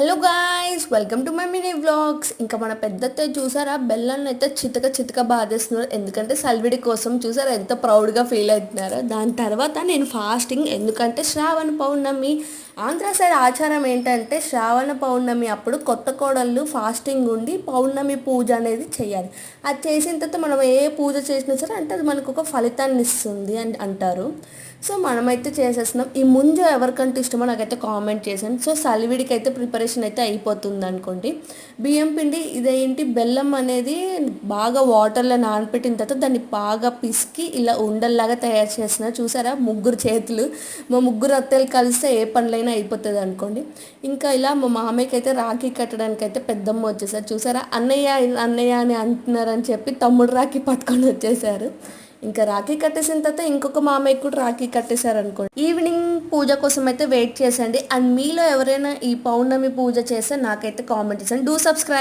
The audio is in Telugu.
Hello guys, welcome to my mini vlogs. ఇంకా మన పెద్దతే చూసారా, బెల్లాన్ని అయితే చితక చితక బాధేస్తున్నారు. ఎందుకంటే సల్విడి కోసం చూసారా ఎంత ప్రౌడ్గా ఫీల్ అవుతున్నారో. దాని తర్వాత నేను ఫాస్టింగ్, ఎందుకంటే శ్రావణ పౌర్ణమి. ఆంధ్ర సైడ్ ఆచారం ఏంటంటే శ్రావణ పౌర్ణమి అప్పుడు కొత్త కోడళ్ళు ఫాస్టింగ్ ఉండి పౌర్ణమి పూజ అనేది చేయాలి. అది చేసిన తర్వాత మనం ఏ పూజ చేసినా సరే అంటే అది మనకు ఒక ఫలితాన్ని ఇస్తుంది అని అంటారు. సో మనమైతే చేసేస్తున్నాం. ఈ ముంజ ఎవరికంటే ఇష్టమో నాకైతే కామెంట్ చేశాను. సో సలివిడికి అయితే ప్రిపరేషన్ అయితే అయిపోతుంది అనుకోండి. బియ్యం పిండి ఇదేంటి, బెల్లం అనేది బాగా వాటర్లో నానపెట్టిన తర్వాత దాన్ని బాగా పిసికి ఇలా ఉండల్లాగా తయారు చేస్తున్నారు. చూసారా, ముగ్గురు చేతులు, మా ముగ్గురు అత్తలు కలిస్తే ఏ పనులైనా అయిపోతుంది అనుకోండి. ఇంకా ఇలా మా మామయ్యకి అయితే రాఖీ కట్టడానికి అయితే పెద్దమ్మ వచ్చేసారు. చూసారా, అన్నయ్య అన్నయ్య అని అంటున్నారని చెప్పి తమ్ముడు రాఖీ పట్టుకొని వచ్చేసారు. ఇంకా రాఖీ కట్టేసిన తర్వాత ఇంకొక మామయ్య కూడా రాఖీ కట్టేశారు అనుకోండి. ఈవినింగ్ పూజ కోసం అయితే వెయిట్ చేసండి. అండ్ మీలో ఎవరైనా ఈ పౌర్ణమి పూజ చేస్తే నాకైతే కామెంట్ చేసండి. Do subscribe.